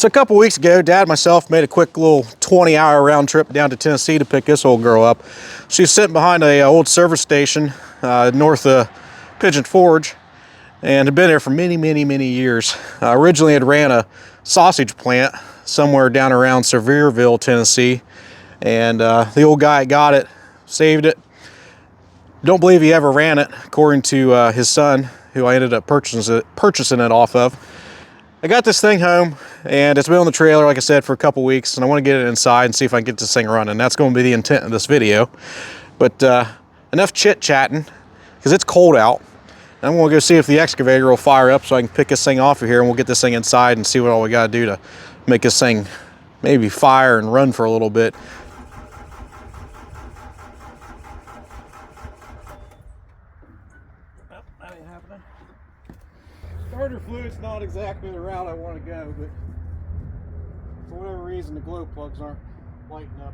So a couple weeks ago, Dad and myself made a quick little 20-hour round trip down to Tennessee to pick this old girl up. She's sitting behind a old service station north of Pigeon Forge, and had been there for many years. Originally had ran a sausage plant somewhere down around Sevierville, Tennessee, and the old guy got it, saved it. Don't believe he ever ran it, according to his son, who I ended up purchasing it off of. I got this thing home, and it's been on the trailer, like I said, for a couple weeks, and I want to get it inside and see if I can get this thing running. That's going to be the intent of this video. But enough chit-chatting, because it's cold out. I'm going to go see if the excavator will fire up so I can pick this thing off of here, and we'll get this thing inside and see what all we got to do to make this thing maybe fire and run for a little bit. Nope, that ain't happening. Starter fluid's not exactly the route I want to go, but for whatever reason the glow plugs aren't lighting up.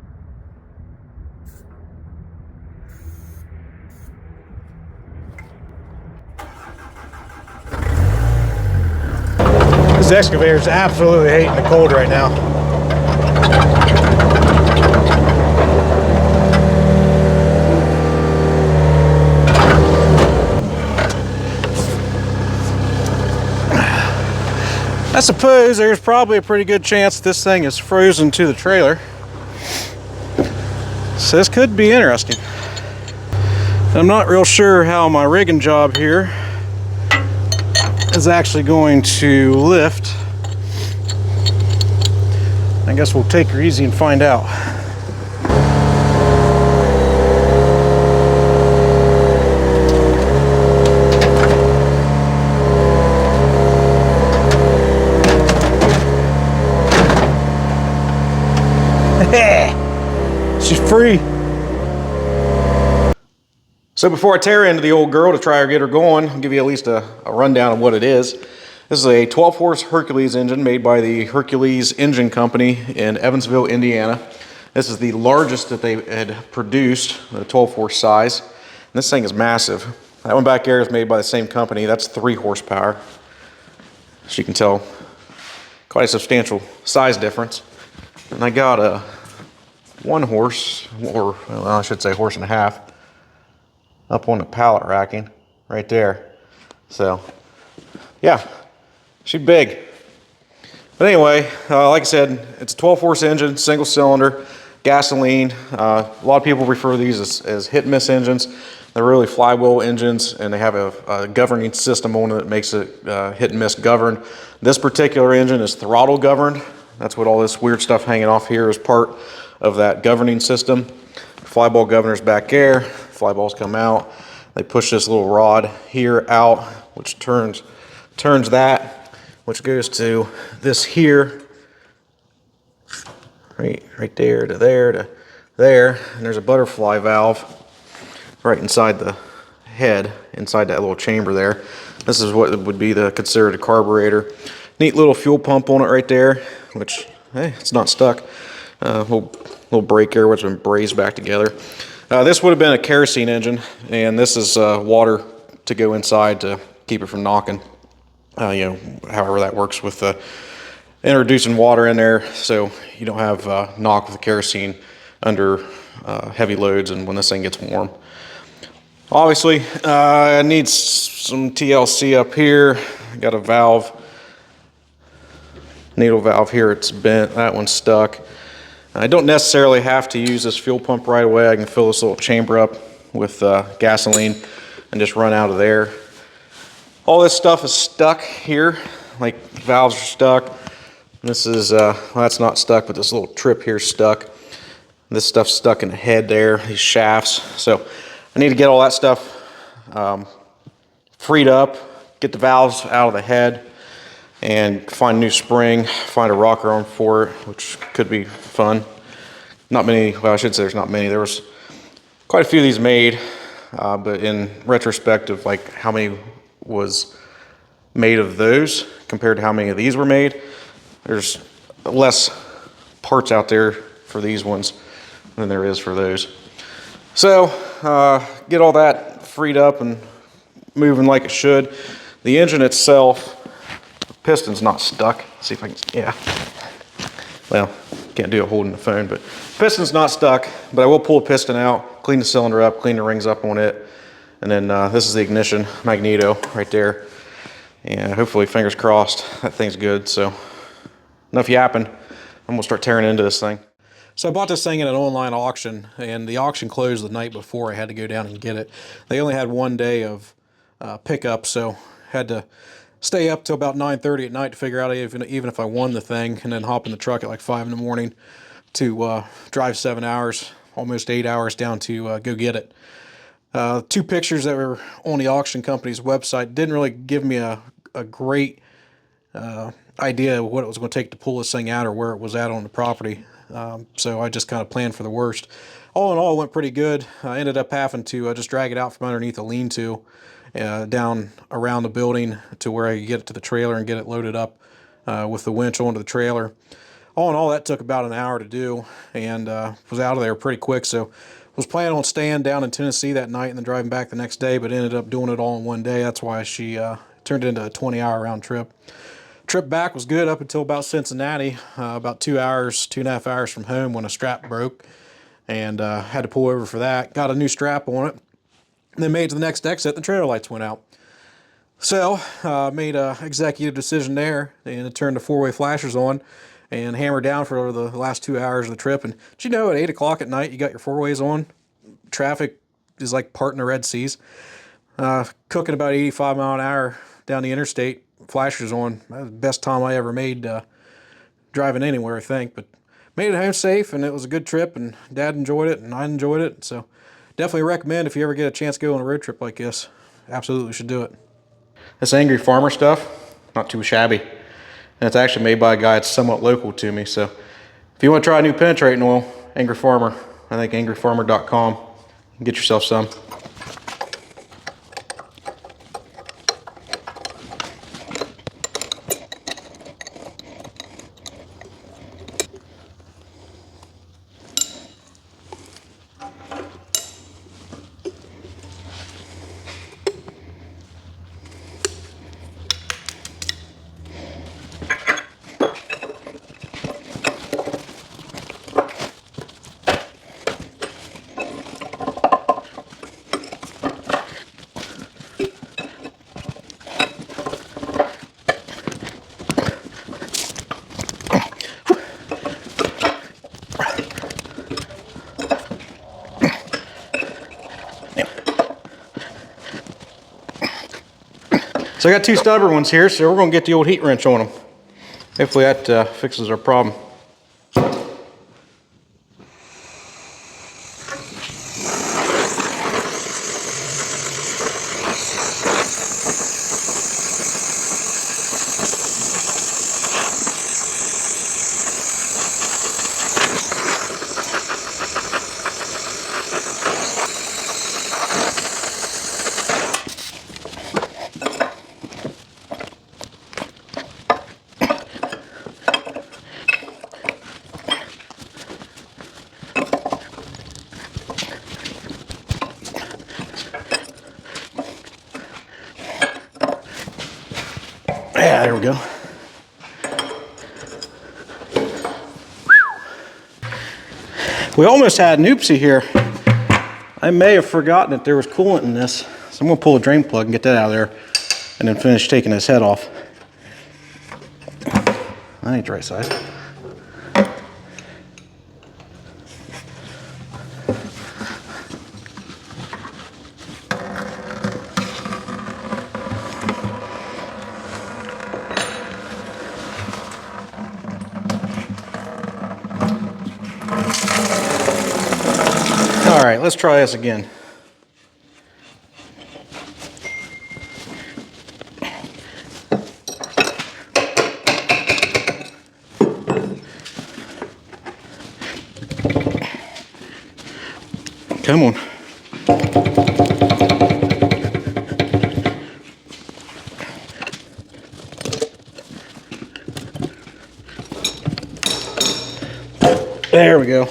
This excavator's absolutely hating the cold right now. I suppose there's probably a pretty good chance this thing is frozen to the trailer. So this could be interesting. I'm not real sure how my rigging job here is actually going to lift. I guess we'll take her easy and find out. She's free. So before I tear into the old girl to try to get her going, I'll give you at least a rundown of what it is. This is a 12-horse Hercules engine made by the Hercules Engine Company in Evansville, Indiana. This is the largest that they had produced, the 12-horse size. And this thing is massive. That one back there is made by the same company. That's 3 horsepower. As you can tell, quite a substantial size difference. And I got a 1 horse, or well, I should say horse and a half, up on the pallet racking right there. So yeah, she's big. But anyway, like I said, it's a 12-horse engine, single cylinder, gasoline. A lot of people refer to these as hit and miss engines. They're really flywheel engines, and they have a governing system on it that makes it hit and miss governed. This particular engine is throttle governed. That's what all this weird stuff hanging off here is part of that governing system. Flyball governor's back there. Flyballs come out. They push this little rod here out, which turns that, which goes to this here, right there to there to there. And there's a butterfly valve right inside the head, inside that little chamber there. This is what would be considered a carburetor. Neat little fuel pump on it right there, which, hey, it's not stuck. Little brake here, which has been brazed back together. This would have been a kerosene engine, and this is water to go inside to keep it from knocking. You know, however that works with introducing water in there, so you don't have knock with the kerosene under heavy loads and when this thing gets warm. Obviously, it needs some TLC up here. Got a valve, needle valve here. It's bent. That one's stuck. I don't necessarily have to use this fuel pump right away. I can fill this little chamber up with gasoline and just run out of there. All this stuff is stuck here, like valves are stuck. This is, well, that's not stuck, but this little trip here is stuck. This stuff's stuck in the head there, these shafts. So I need to get all that stuff freed up, get the valves out of the head, and find a new spring, find a rocker arm for it, which could be fun. Not many, well, I should say there's not many. There was quite a few of these made, but in retrospect of like how many was made of those compared to how many of these were made, there's less parts out there for these ones than there is for those. So get all that freed up and moving like it should. The engine itself, the piston's not stuck. Let's see if I can, yeah. Well, can't do it holding the phone, but piston's not stuck, but I will pull the piston out, clean the cylinder up, clean the rings up on it. And then this is the ignition, Magneto, right there. And hopefully, fingers crossed, that thing's good. So enough yapping, I'm gonna start tearing into this thing. So I bought this thing at an online auction, and the auction closed the night before. I had to go down and get it. They only had 1 day of pickup, so had to stay up till about 9:30 at night to figure out even if I won the thing, and then hop in the truck at like 5 in the morning to drive 7 hours, almost 8 hours down to go get it. 2 pictures that were on the auction company's website didn't really give me a great idea of what it was going to take to pull this thing out or where it was at on the property. So I just kind of planned for the worst. All in all, it went pretty good. I ended up having to just drag it out from underneath a lean-to down around the building to where I could get it to the trailer and get it loaded up with the winch onto the trailer. All in all, that took about an hour to do, and was out of there pretty quick. So was planning on staying down in Tennessee that night and then driving back the next day, but ended up doing it all in 1 day. That's why she turned it into a 20-hour round trip. Trip back was good up until about Cincinnati, about 2 hours, 2.5 hours from home when a strap broke, and had to pull over for that. Got a new strap on it, and then made it to the next exit, the trailer lights went out. So made an executive decision there, and turned the 4-way flashers on and hammered down for the last 2 hours of the trip. And did you know at 8 o'clock at night you got your 4-ways on? Traffic is like parting the Red Seas. Cooking about 85 mile an hour down the interstate, flashers on. That was the best time I ever made driving anywhere, I think. But made it home safe, and it was a good trip, and Dad enjoyed it, and I enjoyed it. So definitely recommend if you ever get a chance to go on a road trip like this. Absolutely should do it. This Angry Farmer stuff, not too shabby. And it's actually made by a guy that's somewhat local to me. So if you want to try a new penetrating oil, Angry Farmer, I think angryfarmer.com. Get yourself some. So I got 2 stubborn ones here, so we're going to get the old heat wrench on them. Hopefully that fixes our problem. Yeah, there we go. We almost had an oopsie here. I may have forgotten that there was coolant in this. So I'm gonna pull a drain plug and get that out of there and then finish taking this head off. That ain't the right size. All right, let's try this again. Come on. There we go.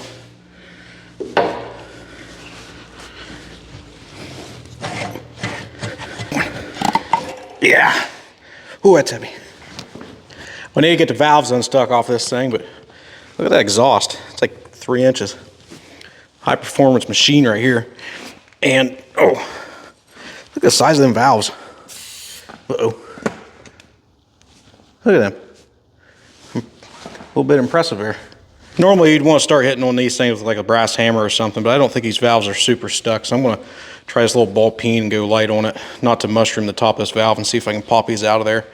Yeah. Ooh, that's heavy. We need to get the valves unstuck off this thing, but Look at that exhaust. It's like 3 inches. High performance machine right here. And, oh, look at the size of them valves. Uh-oh. Look at them. A little bit impressive here. Normally you'd want to start hitting on these things with like a brass hammer or something, but I don't think these valves are super stuck, so I'm going to try this little ball peen and go light on it, not to mushroom the top of this valve, and see if I can pop these out of there.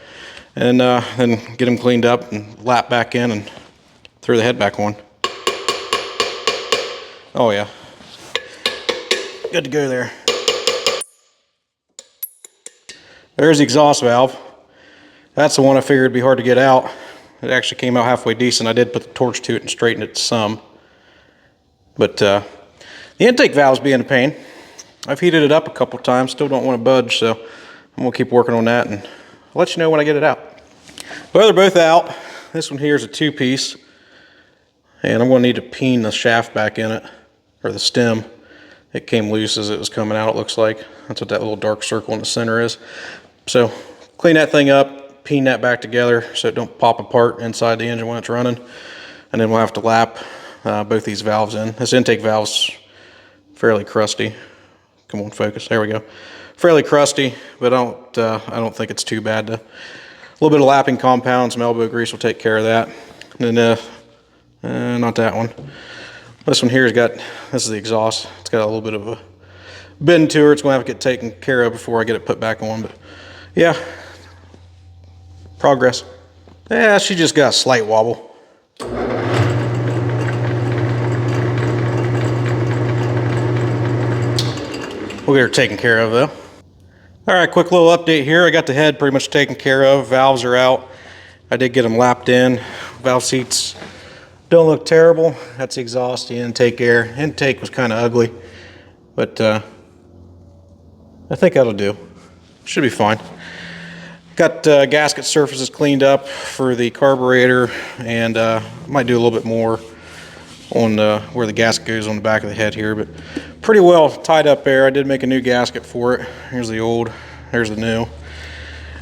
And then get them cleaned up and lap back in and throw the head back on. Oh yeah. Good to go there. There's the exhaust valve. That's the one I figured would be hard to get out. It actually came out halfway decent. I did put the torch to it and straighten it some. But the intake valve's being a pain. I've heated it up a couple times, still don't want to budge, so I'm gonna keep working on that and I'll let you know when I get it out. Well, they're both out. This one here is a 2-piece. And I'm gonna need to peen the shaft back in it, or the stem. It came loose as it was coming out, it looks like. That's what that little dark circle in the center is. So clean that thing up, peen that back together so it don't pop apart inside the engine when it's running. And then we'll have to lap both these valves in. This intake valve's fairly crusty. Come on, focus, there we go. Fairly crusty, but I don't think it's too bad. A little bit of lapping compound, some elbow grease will take care of that. And then, not that one. This one here has got, this is the exhaust. It's got a little bit of a bend to her. It's gonna have to get taken care of before I get it put back on, but yeah, progress. Yeah, she just got a slight wobble. We'll get her taken care of though. All right, quick little update here. I got the head pretty much taken care of. Valves are out. I did get them lapped in. Valve seats don't look terrible. That's the exhaust, the intake air. Intake was kind of ugly, but I think that'll do. Should be fine. Got gasket surfaces cleaned up for the carburetor, and might do a little bit more on where the gasket goes on the back of the head here, but pretty well tied up there. I did make a new gasket for it. Here's the old, here's the new.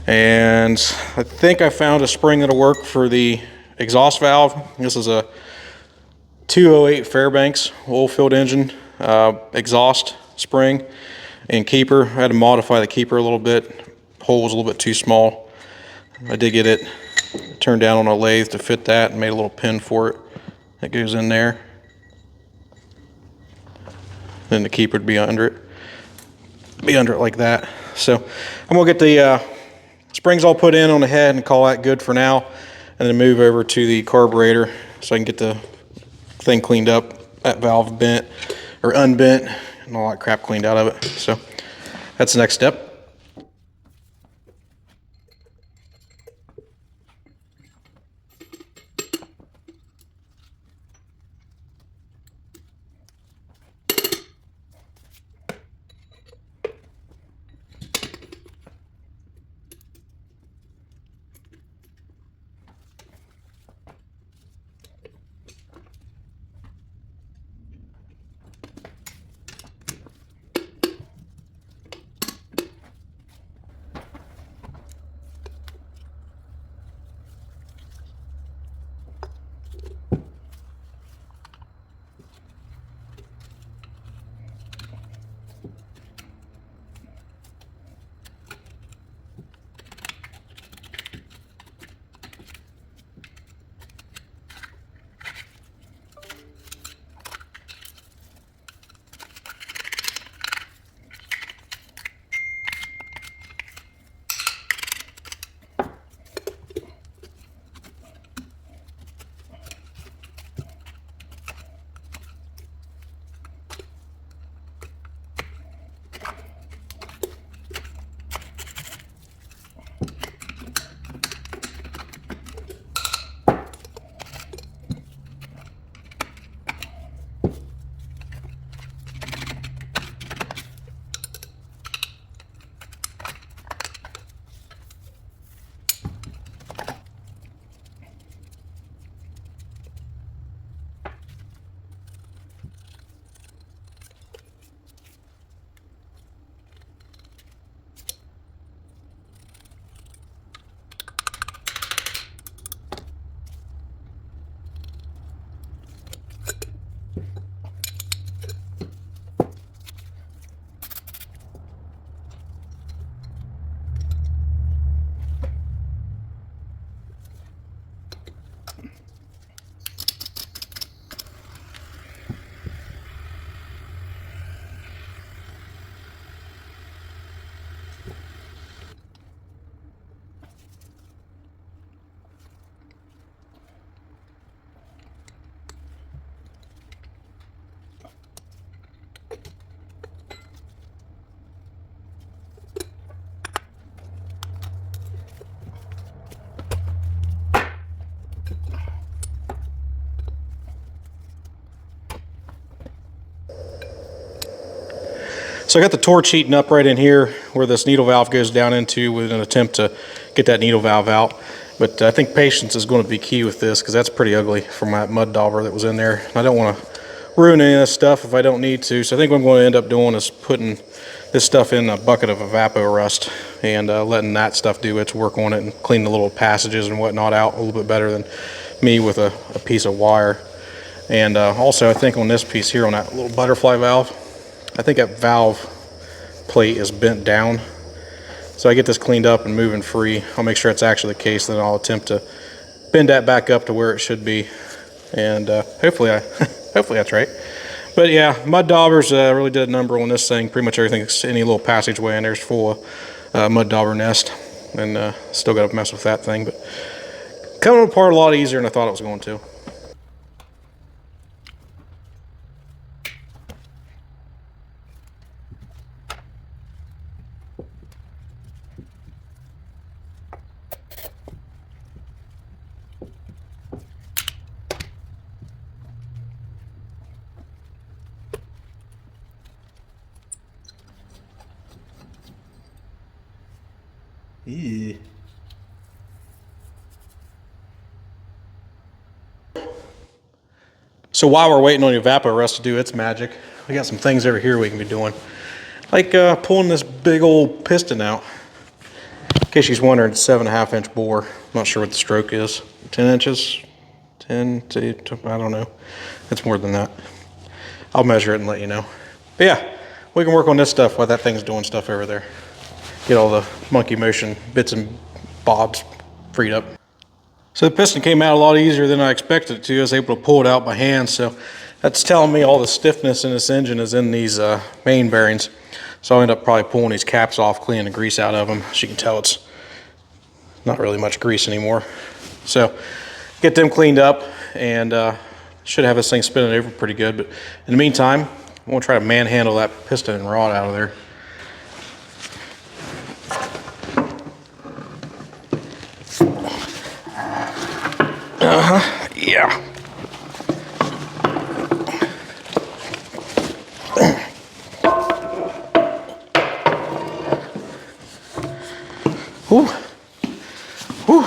And I think I found a spring that'll work for the exhaust valve. This is a 208 Fairbanks oil-filled engine exhaust spring and keeper. I had to modify the keeper a little bit. Hole was a little bit too small. I did get it turned down on a lathe to fit that and made a little pin for it that goes in there. Then the keeper would be under it. Be under it like that. So I'm gonna get the springs all put in on the head and call that good for now, and then move over to the carburetor so I can get the thing cleaned up, that valve bent or unbent, and all that crap cleaned out of it. So that's the next step. So I got the torch heating up right in here where this needle valve goes down into with an attempt to get that needle valve out. But I think patience is going to be key with this because that's pretty ugly from that mud dauber that was in there. I don't want to ruin any of this stuff if I don't need to. So I think what I'm going to end up doing is putting this stuff in a bucket of evapor rust and letting that stuff do its work on it and clean the little passages and whatnot out a little bit better than me with a piece of wire. And also I think on this piece here on that little butterfly valve, I think that valve plate is bent down. So I get this cleaned up and moving free. I'll make sure it's actually the case, then I'll attempt to bend that back up to where it should be. And hopefully hopefully that's right. But yeah, mud daubers really did a number on this thing. Pretty much everything, any little passageway in there is full of mud dauber nest. And still got to mess with that thing. But coming apart a lot easier than I thought it was going to. Eee. So while we're waiting on the evapor rust to do its magic, we got some things over here we can be doing. Like pulling this big old piston out. In case you're wondering, it's 7.5 inch bore. I'm not sure what the stroke is. 10 inches? 10 to, I don't know. It's more than that. I'll measure it and let you know. But yeah, we can work on this stuff while that thing's doing stuff over there. Get all the monkey motion bits and bobs freed up. So the piston came out a lot easier than I expected it to. I was able to pull it out by hand, so that's telling me all the stiffness in this engine is in these main bearings. So I'll end up probably pulling these caps off, cleaning the grease out of them. As you can tell, it's not really much grease anymore. So get them cleaned up and should have this thing spinning over pretty good. But in the meantime, I'm going to try to manhandle that piston and rod out of there. Yeah. Whew. Whew.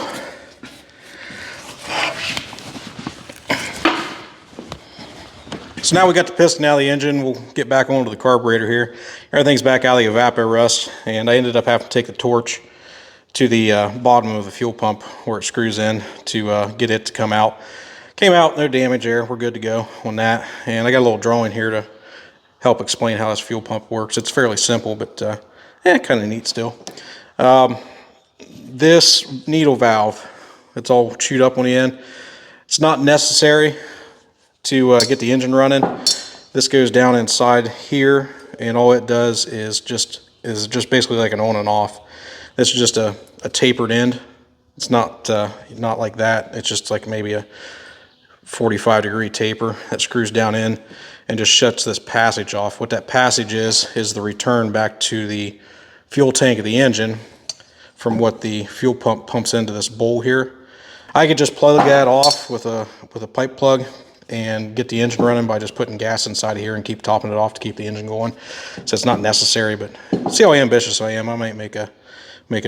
So now we got the piston out of the engine. We'll get back onto the carburetor here. Everything's back out of the evapor rust, and I ended up having to take the torch to the bottom of the fuel pump where it screws in to get it to come out. Came out, no damage there. We're good to go on that. And I got a little drawing here to help explain how this fuel pump works. It's fairly simple, but kind of neat still. This needle valve, it's all chewed up on the end. It's not necessary to get the engine running. This goes down inside here, and all it does is just basically like an on and off. This is just a tapered end. It's not like that. It's just like maybe a 45-degree taper that screws down in and just shuts this passage off. What that passage is the return back to the fuel tank of the engine from what the fuel pump pumps into this bowl here. I could just plug that off with a pipe plug and get the engine running by just putting gas inside of here and keep topping it off to keep the engine going. So it's not necessary, but see how ambitious I am. I might make a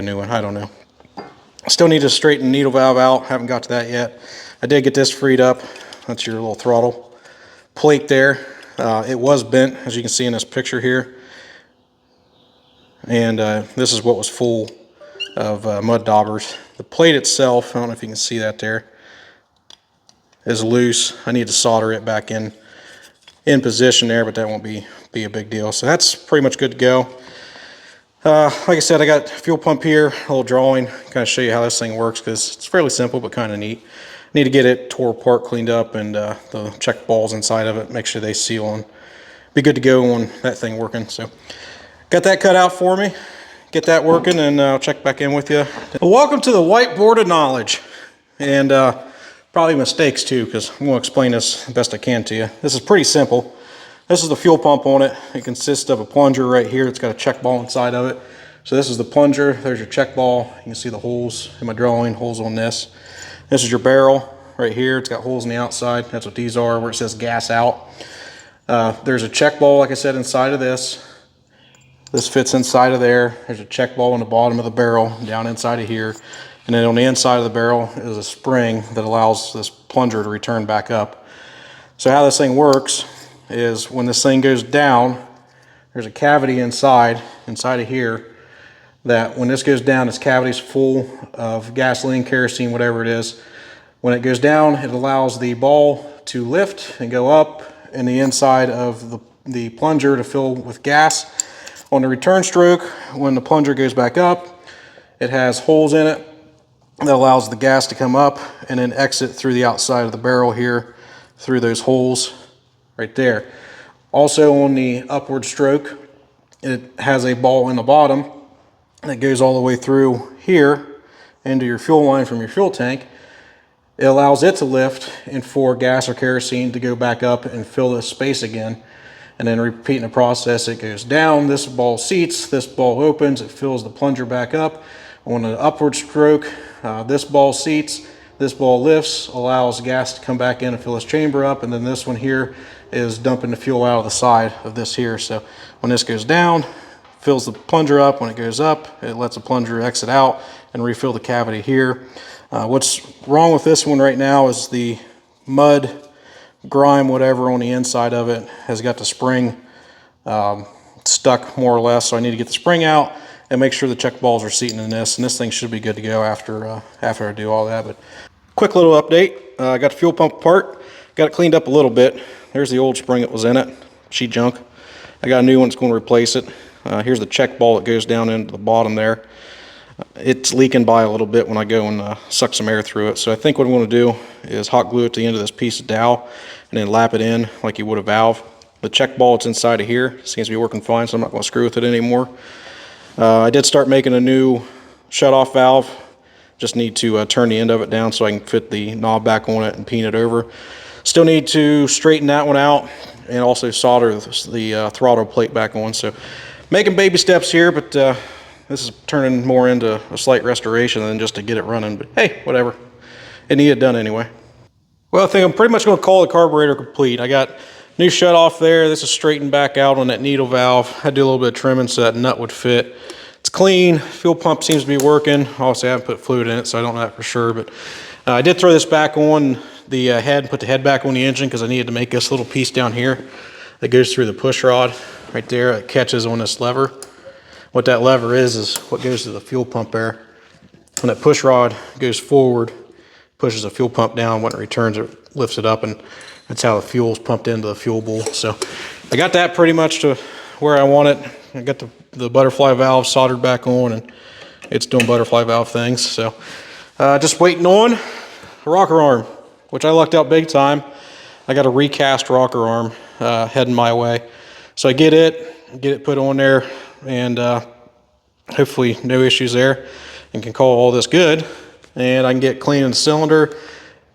new one. I don't know. Still need to straighten the needle valve out. Haven't got to that yet. I did get this freed up. That's your little throttle plate there. It was bent, as you can see in this picture here. And this is what was full of mud daubers. The plate itself, I don't know if you can see that there, is loose. I need to solder it back in position there, but that won't be a big deal. So that's pretty much good to go. Like I said, I got fuel pump here, a little drawing, kind of show you how this thing works because it's fairly simple but kind of neat. Need to get it tore apart, cleaned up, and the check balls inside of it, make sure they seal and be good to go on that thing working. So got that cut out for me. Get that working and I'll check back in with you. Well, welcome to the whiteboard of knowledge. And probably mistakes too, because I'm going to explain this the best I can to you. This is pretty simple. This is the fuel pump on it. It consists of a plunger right here. It's got a check ball inside of it. So this is the plunger. There's your check ball. You can see the holes in my drawing, holes on this. This is your barrel right here. It's got holes on the outside. That's what these are, where it says gas out. There's a check ball, like I said, inside of this. This fits inside of there. There's a check ball on the bottom of the barrel, down inside of here. And then on the inside of the barrel is a spring that allows this plunger to return back up. So how this thing works is when this thing goes down, there's a cavity inside of here, that when this goes down, this cavity's full of gasoline, kerosene, whatever it is. When it goes down, it allows the ball to lift and go up, and the inside of the plunger to fill with gas. On the return stroke, when the plunger goes back up, it has holes in it that allows the gas to come up and then exit through the outside of the barrel here, through those holes right there. Also on the upward stroke, it has a ball in the bottom that goes all the way through here into your fuel line from your fuel tank. It allows it to lift and for gas or kerosene to go back up and fill this space again. And then repeating the process, it goes down, this ball seats, this ball opens, it fills the plunger back up. On the upward stroke, this ball seats, this ball lifts, allows gas to come back in and fill this chamber up, and then this one here is dumping the fuel out of the side of this here. So when this goes down, fills the plunger up. When it goes up, it lets the plunger exit out and refill the cavity here. What's wrong with this one right now is the mud, grime, whatever on the inside of it has got the spring stuck more or less. So I need to get the spring out and make sure the check balls are seating in this. And this thing should be good to go after I do all that. But quick little update. I got the fuel pump apart. Got it cleaned up a little bit. There's the old spring that was in it. Cheap junk. I got a new one that's going to replace it. Here's the check ball that goes down into the bottom there. It's leaking by a little bit when I go and suck some air through it. So I think what I'm going to do is hot glue it to the end of this piece of dowel and then lap it in like you would a valve. The check ball that's inside of here seems to be working fine, so I'm not going to screw with it anymore. I did start making a new shut-off valve. Just need to turn the end of it down so I can fit the knob back on it and peen it over. Still need to straighten that one out and also solder the throttle plate back on. So making baby steps here, but this is turning more into a slight restoration than just to get it running. But hey, whatever. It needed done anyway. Well, I think I'm pretty much going to call the carburetor complete. I got new shut off there. This is straightened back out on that needle valve. I do a little bit of trimming so that nut would fit. It's clean. Fuel pump seems to be working. Obviously, I haven't put fluid in it, so I don't know that for sure. But I did throw this back on the head, put the head back on the engine because I needed to make this little piece down here that goes through the push rod right there. It catches on this lever. What that lever is what goes to the fuel pump there. When that push rod goes forward, pushes the fuel pump down. When it returns, it lifts it up, and that's how the fuel's pumped into the fuel bowl. So I got that pretty much to where I want it. I got the butterfly valve soldered back on, and it's doing butterfly valve things. So just waiting on the rocker arm, which I lucked out big time. I got a recast rocker arm heading my way. So I get it put on there, and hopefully no issues there, and can call all this good. And I can get cleaning the cylinder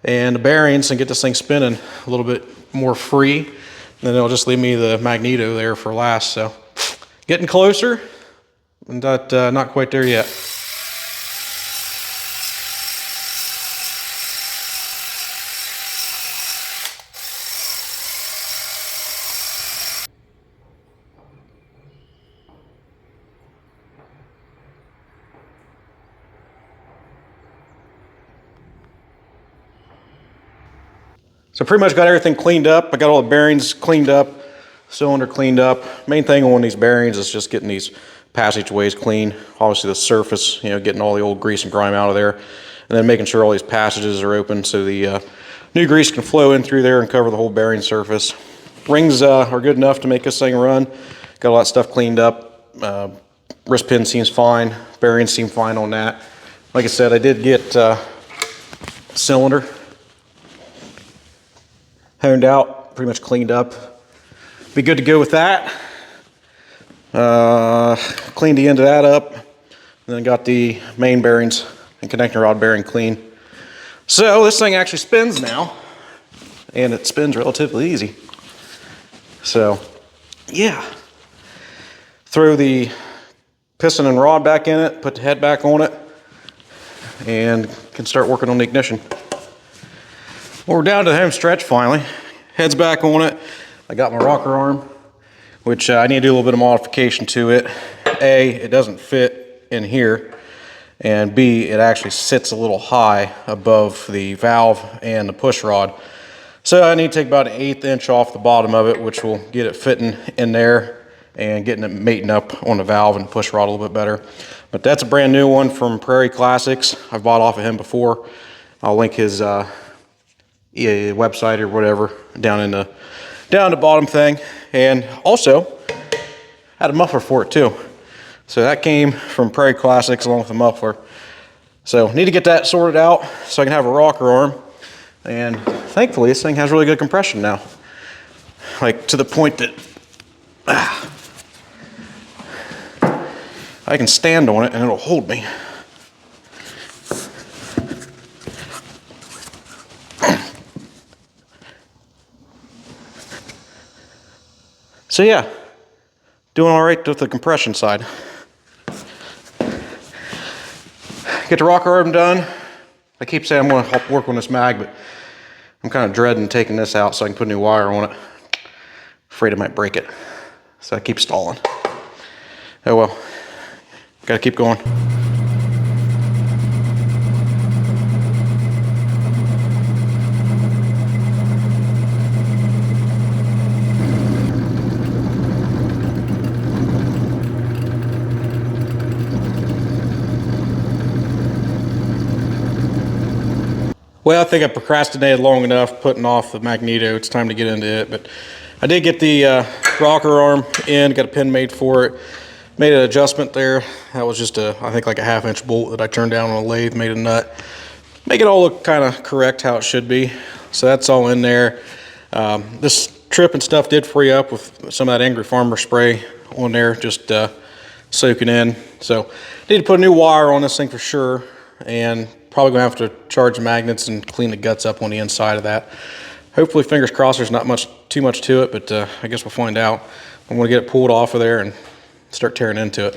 and the bearings and get this thing spinning a little bit more free. And then it'll just leave me the Magneto there for last. So getting closer, but not quite there yet. So pretty much got everything cleaned up. I got all the bearings cleaned up, cylinder cleaned up. Main thing on these bearings is just getting these passageways clean. Obviously the surface, getting all the old grease and grime out of there. And then making sure all these passages are open so the new grease can flow in through there and cover the whole bearing surface. Rings are good enough to make this thing run. Got a lot of stuff cleaned up. Wrist pin seems fine. Bearings seem fine on that. Like I said, I did get cylinder honed out, pretty much cleaned up. Be good to go with that. Cleaned the end of that up, and then got the main bearings and connector rod bearing clean. So this thing actually spins now, and it spins relatively easy. So yeah, throw the piston and rod back in it, put the head back on it, and can start working on the ignition. Well, we're down to the home stretch finally. Head's back on it. I got my rocker arm. which I need to do a little bit of modification to it. A, it doesn't fit in here, and B, it actually sits a little high above the valve and the push rod. So I need to take about an 1/8 inch off the bottom of it, which will get it fitting in there and getting it mating up on the valve and push rod a little bit better. But that's a brand new one from Prairie Classics. I've bought off of him before. I'll link his website or whatever down in the bottom thing. And also had a muffler for it too. So that came from Prairie Classics along with the muffler. So need to get that sorted out so I can have a rocker arm. And thankfully this thing has really good compression now. Like to the point that I can stand on it and it'll hold me. So yeah, doing all right with the compression side. Get the rocker arm done. I keep saying I'm going to help work on this mag, but I'm kind of dreading taking this out so I can put a new wire on it. Afraid I might break it. So I keep stalling. Oh well, gotta keep going. Well, I think I procrastinated long enough putting off the Magneto. It's time to get into it. But I did get the rocker arm in, got a pin made for it. Made an adjustment there. That was just I think like a 1/2 inch bolt that I turned down on a lathe, made a nut. Make it all look kind of correct how it should be. So that's all in there. This trip and stuff did free up with some of that Angry Farmer spray on there, just soaking in. So need to put a new wire on this thing for sure. And probably gonna have to charge the magnets and clean the guts up on the inside of that. Hopefully, fingers crossed, there's not too much to it, but I guess we'll find out. I'm gonna get it pulled off of there and start tearing into it.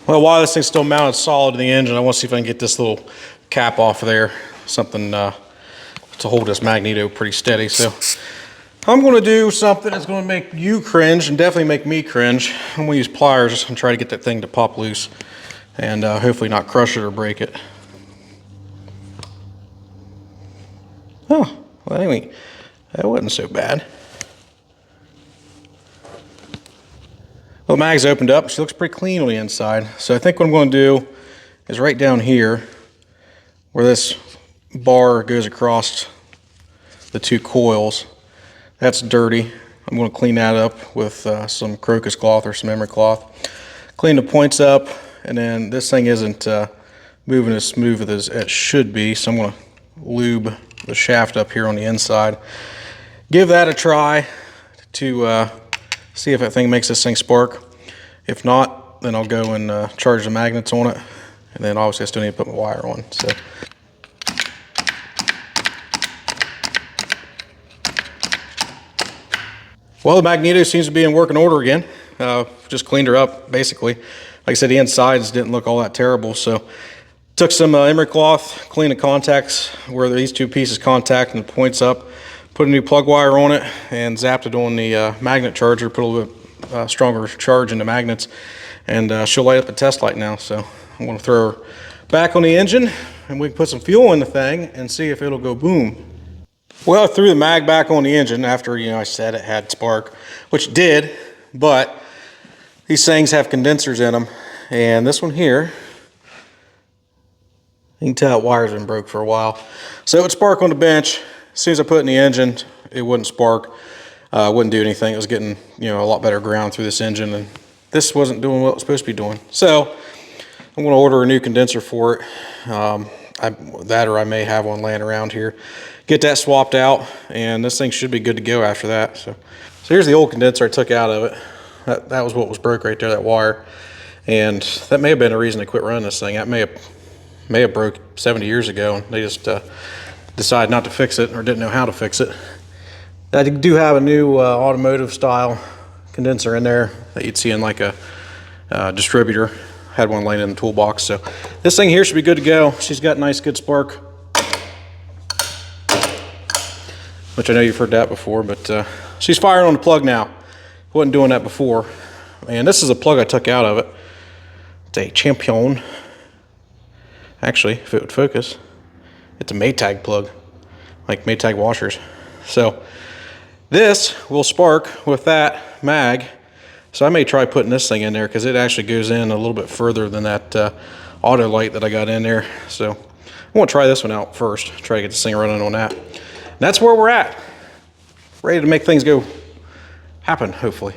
Well, while this thing's still mounted solid to the engine, I want to see if I can get this little cap off of there, something to hold this Magneto pretty steady. So I'm gonna do something that's gonna make you cringe and definitely make me cringe. I'm gonna use pliers and try to get that thing to pop loose and hopefully not crush it or break it. Oh, well anyway, that wasn't so bad. Well, the mag's opened up. She looks pretty clean on the inside. So I think what I'm going to do is right down here where this bar goes across the two coils. That's dirty. I'm going to clean that up with some crocus cloth or some emery cloth. Clean the points up, and then this thing isn't moving as smooth as it should be, so I'm going to lube the shaft up here on the inside. Give that a try to see if that thing makes this thing spark. If not, then I'll go and charge the magnets on it, and then obviously I still need to put my wire on. So well, the Magneto seems to be in working order again. Just cleaned her up basically. Like I said, the insides didn't look all that terrible, so took some emery cloth, cleaned the contacts where these two pieces contact and the points up, put a new plug wire on it, and zapped it on the magnet charger, put a little bit stronger charge in the magnets, and she'll light up the test light now. So I'm going to throw her back on the engine, and we can put some fuel in the thing and see if it'll go boom. Well, I threw the mag back on the engine after, I said it had spark, which it did, but these things have condensers in them, and this one here, you can tell that wire's been broke for a while. So it would spark on the bench. As soon as I put it in the engine, it wouldn't spark. Wouldn't do anything. It was getting, a lot better ground through this engine, and this wasn't doing what it was supposed to be doing. So I'm going to order a new condenser for it. That or I may have one laying around here. Get that swapped out, and this thing should be good to go after that. So here's the old condenser I took out of it. That was what was broke right there, that wire. And that may have been a reason they quit running this thing. That may have broke 70 years ago, and they just decided not to fix it or didn't know how to fix it. I do have a new automotive style condenser in there that you'd see in like a distributor. Had one laying in the toolbox. So this thing here should be good to go. She's got nice good spark, which I know you've heard that before, but she's firing on the plug now. Wasn't doing that before. And this is a plug I took out of it. It's a Champion. Actually, if it would focus, it's a Maytag plug, like Maytag washers. So this will spark with that mag. So I may try putting this thing in there because it actually goes in a little bit further than that auto light that I got in there. So I want to try this one out first, try to get this thing running on that. And that's where we're at. Ready to make things go happen, hopefully.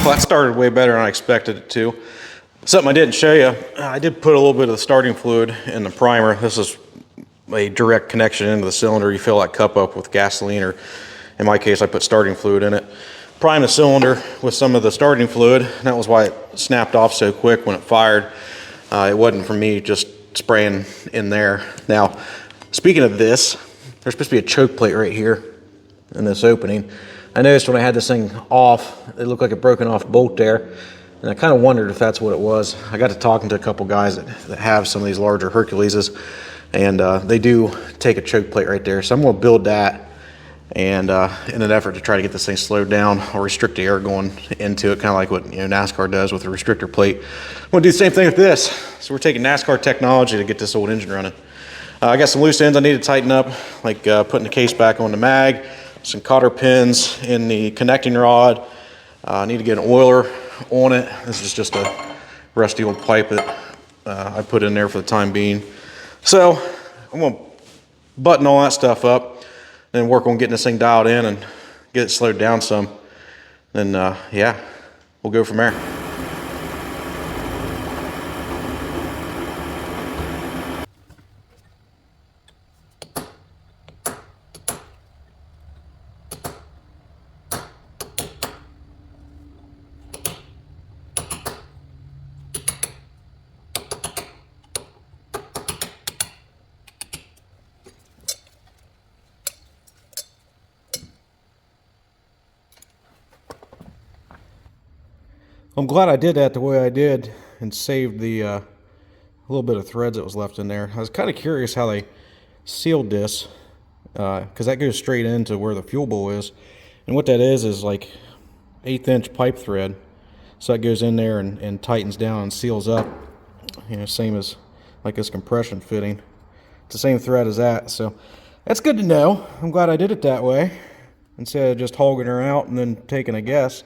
Well, that started way better than I expected it to. Something I didn't show you, I did put a little bit of the starting fluid in the primer. This is a direct connection into the cylinder. You fill that cup up with gasoline, or in my case, I put starting fluid in it. Prime the cylinder with some of the starting fluid, and that was why it snapped off so quick when it fired. It wasn't from me just spraying in there. Now, speaking of this, there's supposed to be a choke plate right here in this opening. I noticed when I had this thing off, it looked like a broken off bolt there, and I kind of wondered if that's what it was. I got to talking to a couple guys that have some of these larger Herculeses, and they do take a choke plate right there. So I'm going to build that, and in an effort to try to get this thing slowed down or restrict the air going into it, kind of like what NASCAR does with a restrictor plate. I'm going to do the same thing with this. So we're taking NASCAR technology to get this old engine running. I got some loose ends I need to tighten up, like putting the case back on the mag, some cotter pins in the connecting rod. I need to get an oiler on it. This is just a rusty old pipe that I put in there for the time being. So I'm going to button all that stuff up and work on getting this thing dialed in and get it slowed down some. Then yeah, we'll go from there. I'm glad I did that the way I did and saved the little bit of threads that was left in there. I was kind of curious how they sealed this, because that goes straight into where the fuel bowl is. And what that is like 1/8 inch pipe thread. So that goes in there and tightens down and seals up. Same as like this compression fitting. It's the same thread as that. So that's good to know. I'm glad I did it that way instead of just hogging her out and then taking a guess.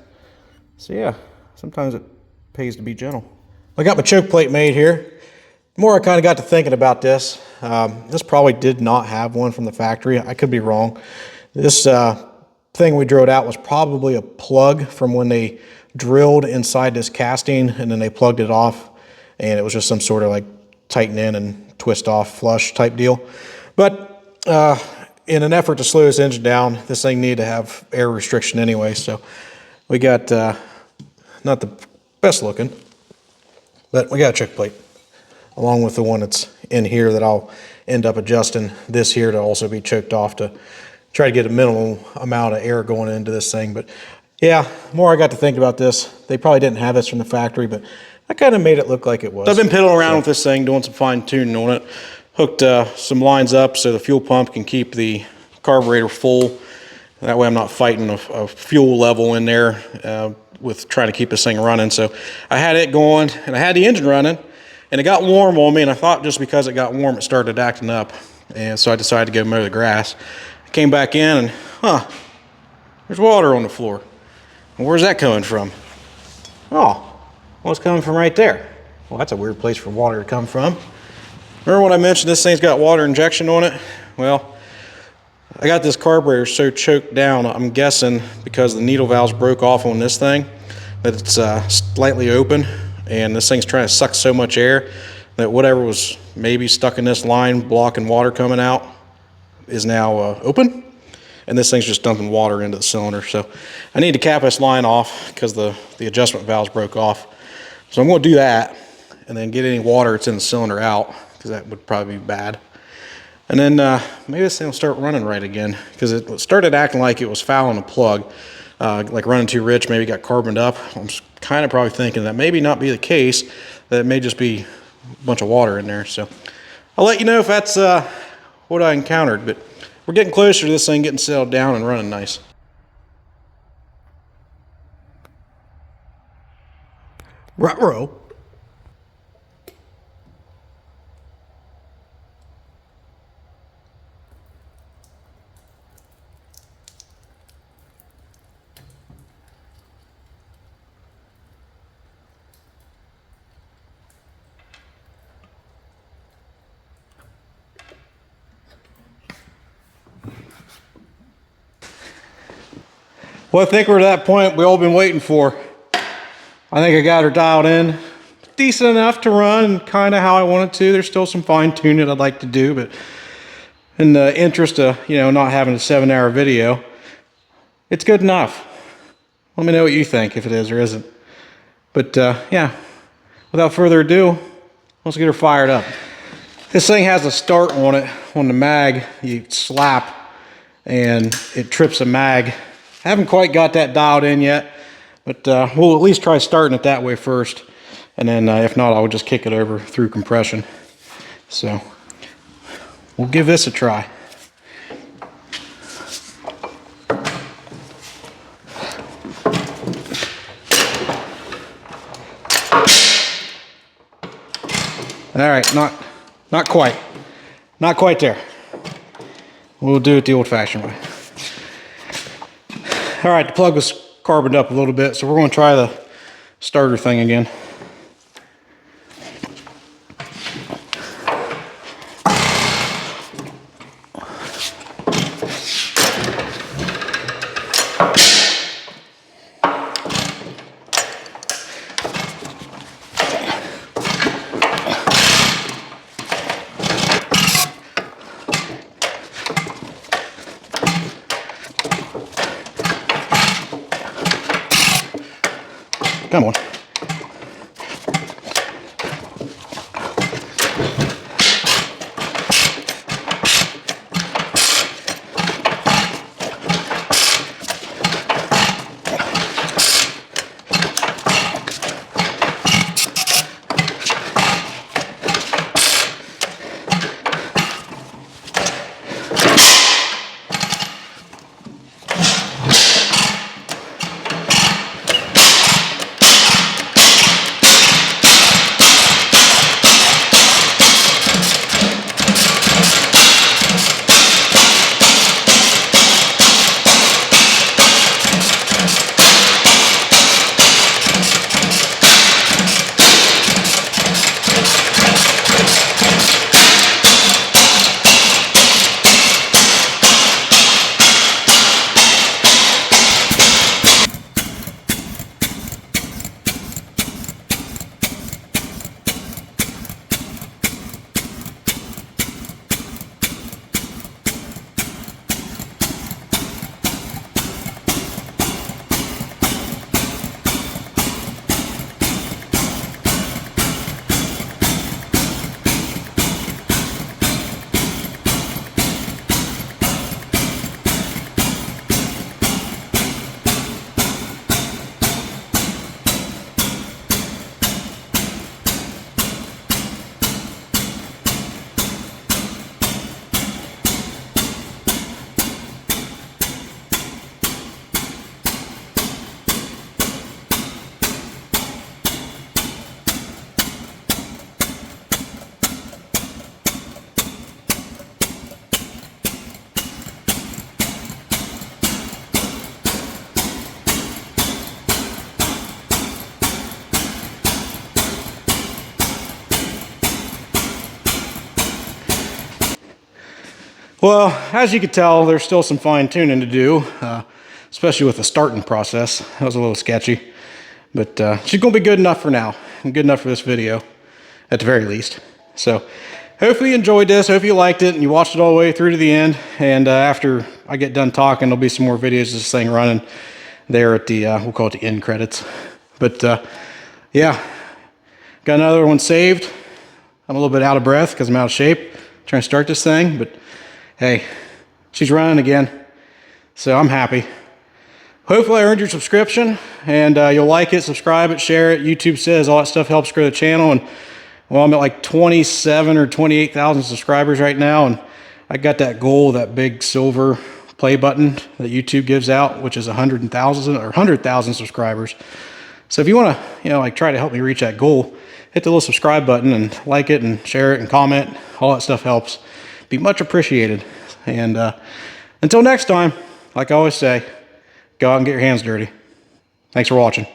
So yeah. Sometimes it pays to be gentle. I got my choke plate made here. The more I kind of got to thinking about this, this probably did not have one from the factory. I could be wrong. This thing we drilled out was probably a plug from when they drilled inside this casting and then they plugged it off, and it was just some sort of like tighten in and twist off flush type deal. But in an effort to slow this engine down, this thing needed to have air restriction anyway. So we got not the best looking, but we got a choke plate along with the one that's in here that I'll end up adjusting this here to also be choked off to try to get a minimal amount of air going into this thing. But yeah, the more I got to think about this, they probably didn't have this from the factory, but I kind of made it look like it was. So I've been piddling around with this thing, doing some fine tuning on it. Hooked some lines up so the fuel pump can keep the carburetor full. That way I'm not fighting a fuel level in there with trying to keep this thing running. So I had it going and I had the engine running, and it got warm on me, and I thought just because it got warm it started acting up, and so I decided to go mow the grass. Came back in and, there's water on the floor. And where's that coming from? Oh, well, it's coming from right there. Well, that's a weird place for water to come from. Remember when I mentioned this thing's got water injection on it? Well, I got this carburetor so choked down, I'm guessing because the needle valves broke off on this thing, that it's slightly open, and this thing's trying to suck so much air that whatever was maybe stuck in this line blocking water coming out is now open, and this thing's just dumping water into the cylinder. So I need to cap this line off because the adjustment valves broke off. So I'm going to do that and then get any water that's in the cylinder out, because that would probably be bad. And then maybe this thing will start running right again, because it started acting like it was fouling a plug, like running too rich, maybe got carboned up. I'm kind of probably thinking that maybe not be the case, that it may just be a bunch of water in there. So I'll let you know if that's what I encountered, but we're getting closer to this thing getting settled down and running nice. Ruh-roh. Well, I think we're at that point we've all been waiting for. I think I got her dialed in decent enough to run kind of how I want it to. There's still some fine tuning I'd like to do, but in the interest of, not having a 7-hour video, it's good enough. Let me know what you think, if it is or isn't. But yeah, without further ado, let's get her fired up. This thing has a start on it, on the mag. You slap and it trips a mag. I haven't quite got that dialed in yet, but we'll at least try starting it that way first. And then if not, I'll just kick it over through compression. So we'll give this a try. All right, not quite there. We'll do it the old-fashioned way. All right, the plug was carboned up a little bit, so we're going to try the starter thing again. Come on. Well, as you can tell, there's still some fine tuning to do, especially with the starting process. That was a little sketchy, but she's gonna be good enough for now, and good enough for this video, at the very least. So, hopefully you enjoyed this, hope you liked it, and you watched it all the way through to the end. And after I get done talking, there'll be some more videos of this thing running there at the, we'll call it the end credits. But yeah, got another one saved. I'm a little bit out of breath because I'm out of shape trying to start this thing, but hey, she's running again, so I'm happy. Hopefully I earned your subscription, and you'll like it, subscribe it, share it. YouTube says all that stuff helps grow the channel, and well, I'm at like 27 or 28,000 subscribers right now, and I got that goal, that big silver play button that YouTube gives out, which is 100,000 or 100,000 subscribers. So if you want to, like try to help me reach that goal, hit the little subscribe button and like it and share it and comment. All that stuff helps. Be much appreciated. And until next time, like I always say, go out and get your hands dirty. Thanks for watching.